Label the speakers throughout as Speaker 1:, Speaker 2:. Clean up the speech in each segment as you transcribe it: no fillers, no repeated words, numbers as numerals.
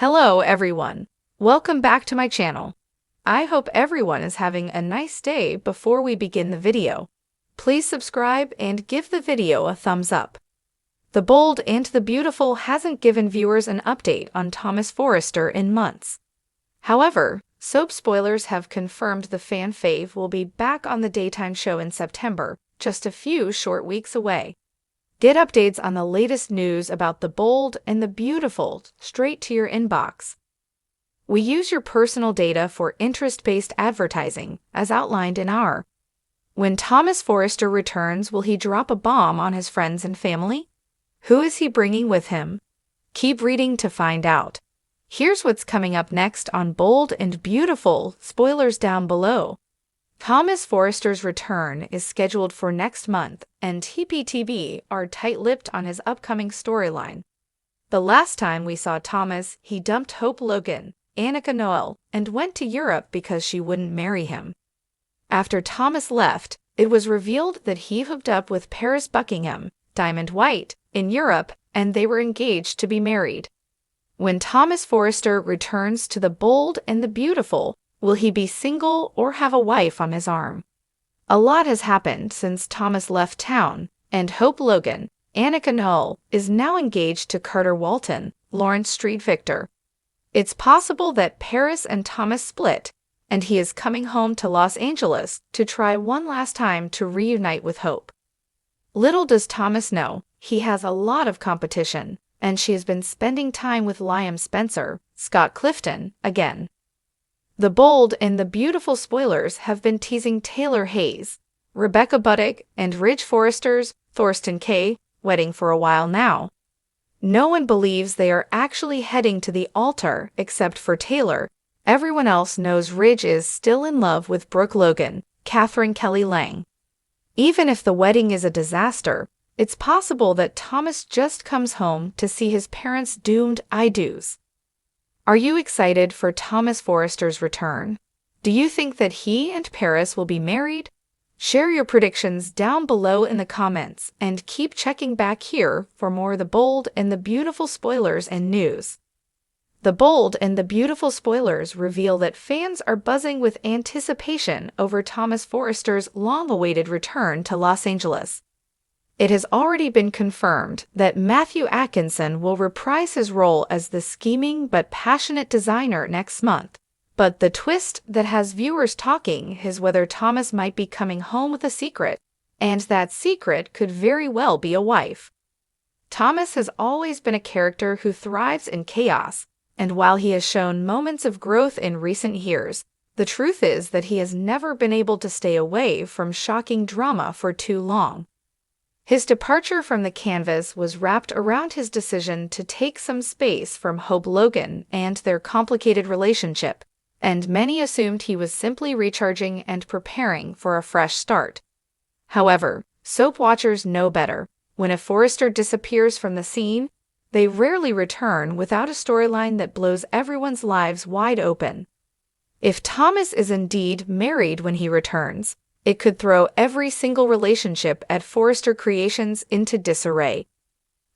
Speaker 1: Hello everyone. Welcome back to my channel. I hope everyone is having a nice day. Before we begin the video, please subscribe and give the video a thumbs up. The Bold and the Beautiful hasn't given viewers an update on Thomas Forrester in months. However, soap spoilers have confirmed the fan fave will be back on the daytime show in September, just a few short weeks away. Get updates on the latest news about The Bold and the Beautiful straight to your inbox. We use your personal data for interest-based advertising, as outlined in our. When Thomas Forrester returns, will he drop a bomb on his friends and family? Who is he bringing with him? Keep reading to find out. Here's what's coming up next on Bold and Beautiful. Spoilers down below. Thomas Forrester's return is scheduled for next month, and TPTB are tight-lipped on his upcoming storyline. The last time we saw Thomas, he dumped Hope Logan, Annika Noel, and went to Europe because she wouldn't marry him. After Thomas left, it was revealed that he hooked up with Paris Buckingham, Diamond White, in Europe, and they were engaged to be married. When Thomas Forrester returns to The Bold and the Beautiful, will he be single or have a wife on his arm? A lot has happened since Thomas left town, and Hope Logan, Annika Noel, is now engaged to Carter Walton, Lawrence Street Victor. It's possible that Paris and Thomas split, and he is coming home to Los Angeles to try one last time to reunite with Hope. Little does Thomas know, he has a lot of competition, and she has been spending time with Liam Spencer, Scott Clifton, again. The Bold and the Beautiful spoilers have been teasing Taylor Hayes, Rebecca Buddick, and Ridge Forrester's Thorsten Kaye wedding for a while now. No one believes they are actually heading to the altar except for Taylor. Everyone else knows Ridge is still in love with Brooke Logan, Catherine Kelly Lang. Even if the wedding is a disaster, it's possible that Thomas just comes home to see his parents' doomed I-dos. Are you excited for Thomas Forrester's return? Do you think that he and Paris will be married? Share your predictions down below in the comments and keep checking back here for more The Bold and the Beautiful spoilers and news. The Bold and the Beautiful spoilers reveal that fans are buzzing with anticipation over Thomas Forrester's long-awaited return to Los Angeles. It has already been confirmed that Matthew Atkinson will reprise his role as the scheming but passionate designer next month. But the twist that has viewers talking is whether Thomas might be coming home with a secret, and that secret could very well be a wife. Thomas has always been a character who thrives in chaos, and while he has shown moments of growth in recent years, the truth is that he has never been able to stay away from shocking drama for too long. His departure from the canvas was wrapped around his decision to take some space from Hope Logan and their complicated relationship, and many assumed he was simply recharging and preparing for a fresh start. However, soap watchers know better. When a Forrester disappears from the scene, they rarely return without a storyline that blows everyone's lives wide open. If Thomas is indeed married when he returns, it could throw every single relationship at Forrester Creations into disarray.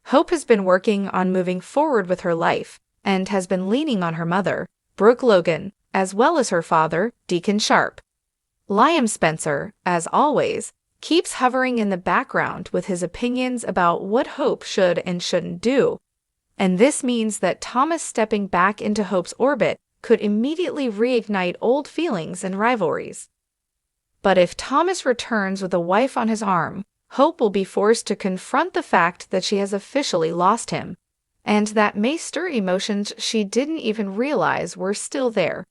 Speaker 1: Hope has been working on moving forward with her life and has been leaning on her mother, Brooke Logan, as well as her father, Deacon Sharp. Liam Spencer, as always, keeps hovering in the background with his opinions about what Hope should and shouldn't do, and this means that Thomas stepping back into Hope's orbit could immediately reignite old feelings and rivalries. But if Thomas returns with a wife on his arm, Hope will be forced to confront the fact that she has officially lost him, and that may stir emotions she didn't even realize were still there.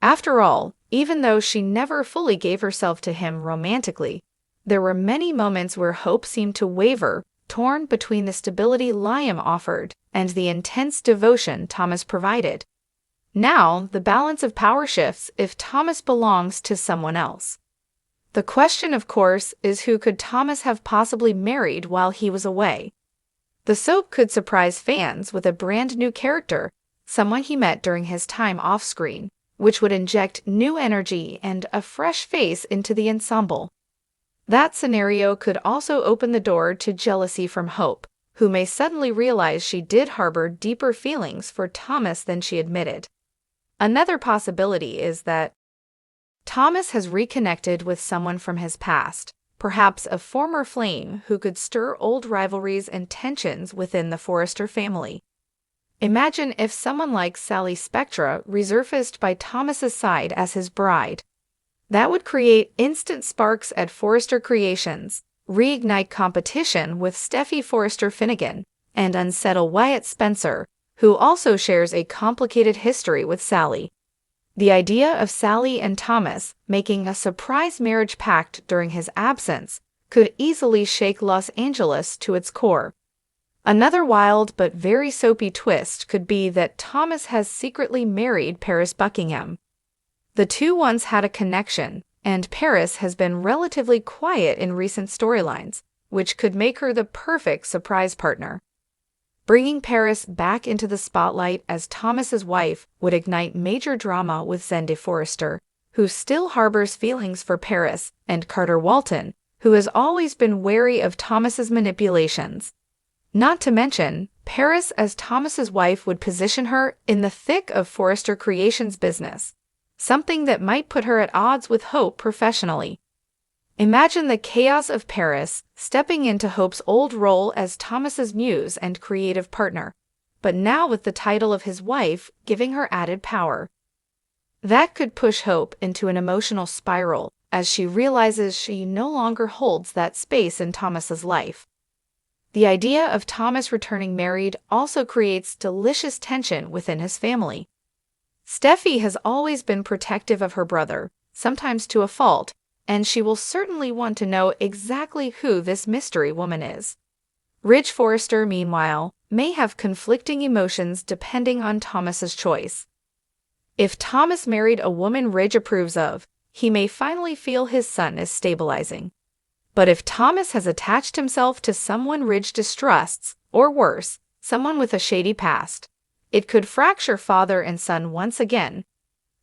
Speaker 1: After all, even though she never fully gave herself to him romantically, there were many moments where Hope seemed to waver, torn between the stability Liam offered and the intense devotion Thomas provided. Now, the balance of power shifts if Thomas belongs to someone else. The question, of course, is who could Thomas have possibly married while he was away? The soap could surprise fans with a brand new character, someone he met during his time off-screen, which would inject new energy and a fresh face into the ensemble. That scenario could also open the door to jealousy from Hope, who may suddenly realize she did harbor deeper feelings for Thomas than she admitted. Another possibility is that Thomas has reconnected with someone from his past, perhaps a former flame who could stir old rivalries and tensions within the Forrester family. Imagine if someone like Sally Spectra resurfaced by Thomas's side as his bride. That would create instant sparks at Forrester Creations, reignite competition with Steffi Forrester Finnegan, and unsettle Wyatt Spencer, who also shares a complicated history with Sally. The idea of Sally and Thomas making a surprise marriage pact during his absence could easily shake Los Angeles to its core. Another wild but very soapy twist could be that Thomas has secretly married Paris Buckingham. The two once had a connection, and Paris has been relatively quiet in recent storylines, which could make her the perfect surprise partner. Bringing Paris back into the spotlight as Thomas's wife would ignite major drama with Zende Forrester, who still harbors feelings for Paris, and Carter Walton, who has always been wary of Thomas's manipulations. Not to mention, Paris as Thomas's wife would position her in the thick of Forrester Creations' business, something that might put her at odds with Hope professionally. Imagine the chaos of Paris stepping into Hope's old role as Thomas's muse and creative partner, but now with the title of his wife giving her added power. That could push Hope into an emotional spiral as she realizes she no longer holds that space in Thomas's life. The idea of Thomas returning married also creates delicious tension within his family. Steffi has always been protective of her brother, sometimes to a fault, and she will certainly want to know exactly who this mystery woman is. Ridge Forrester, meanwhile, may have conflicting emotions depending on Thomas's choice. If Thomas married a woman Ridge approves of, he may finally feel his son is stabilizing. But if Thomas has attached himself to someone Ridge distrusts, or worse, someone with a shady past, it could fracture father and son once again.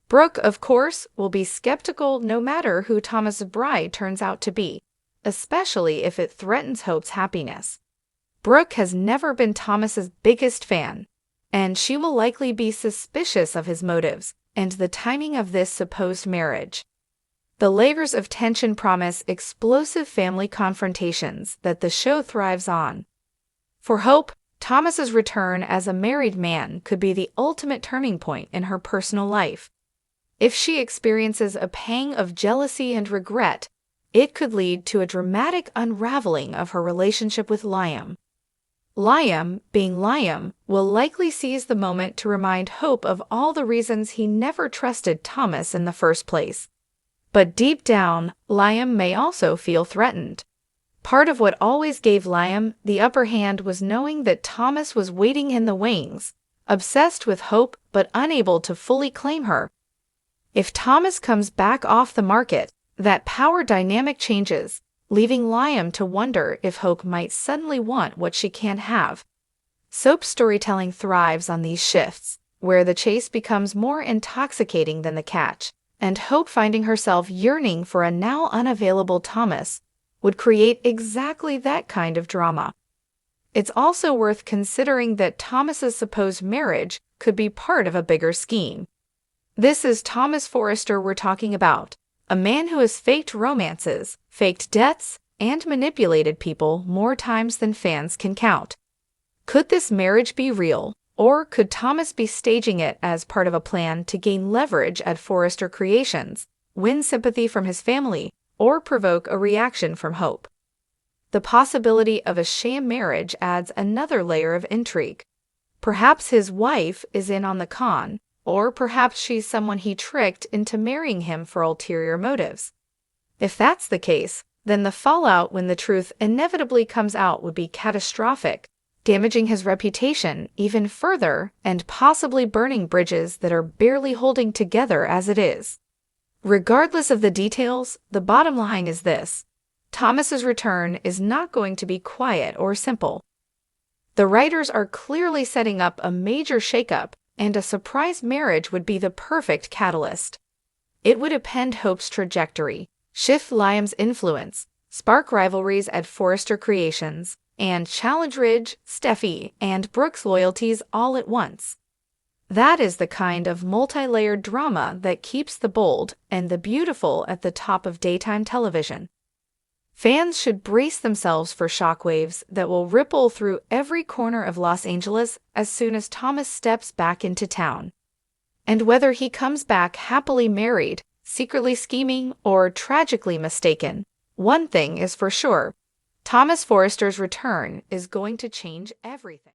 Speaker 1: Brooke, of course, will be skeptical no matter who Thomas's bride turns out to be, especially if it threatens Hope's happiness. Brooke has never been Thomas's biggest fan, and she will likely be suspicious of his motives and the timing of this supposed marriage. The layers of tension promise explosive family confrontations that the show thrives on. For Hope, Thomas's return as a married man could be the ultimate turning point in her personal life. If she experiences a pang of jealousy and regret, it could lead to a dramatic unraveling of her relationship with Liam. Liam, being Liam, will likely seize the moment to remind Hope of all the reasons he never trusted Thomas in the first place. But deep down, Liam may also feel threatened. Part of what always gave Liam the upper hand was knowing that Thomas was waiting in the wings, obsessed with Hope but unable to fully claim her. If Thomas comes back off the market, that power dynamic changes, leaving Liam to wonder if Hope might suddenly want what she can't have. Soap storytelling thrives on these shifts, where the chase becomes more intoxicating than the catch, and Hope finding herself yearning for a now unavailable Thomas would create exactly that kind of drama. It's also worth considering that Thomas's supposed marriage could be part of a bigger scheme. This is Thomas Forrester we're talking about, a man who has faked romances, faked deaths, and manipulated people more times than fans can count. Could this marriage be real, or could Thomas be staging it as part of a plan to gain leverage at Forrester Creations, win sympathy from his family, or provoke a reaction from Hope? The possibility of a sham marriage adds another layer of intrigue. Perhaps his wife is in on the con, or perhaps she's someone he tricked into marrying him for ulterior motives. If that's the case, then the fallout when the truth inevitably comes out would be catastrophic, damaging his reputation even further and possibly burning bridges that are barely holding together as it is. Regardless of the details, the bottom line is this: Thomas's return is not going to be quiet or simple. The writers are clearly setting up a major shakeup, and a surprise marriage would be the perfect catalyst. It would upend Hope's trajectory, shift Liam's influence, spark rivalries at Forrester Creations, and challenge Ridge, Steffi, and Brooke's loyalties all at once. That is the kind of multi-layered drama that keeps the bold and the beautiful at the top of daytime television. Fans should brace themselves for shockwaves that will ripple through every corner of Los Angeles as soon as Thomas steps back into town. And whether he comes back happily married, secretly scheming, or tragically mistaken, one thing is for sure: Thomas Forrester's return is going to change everything.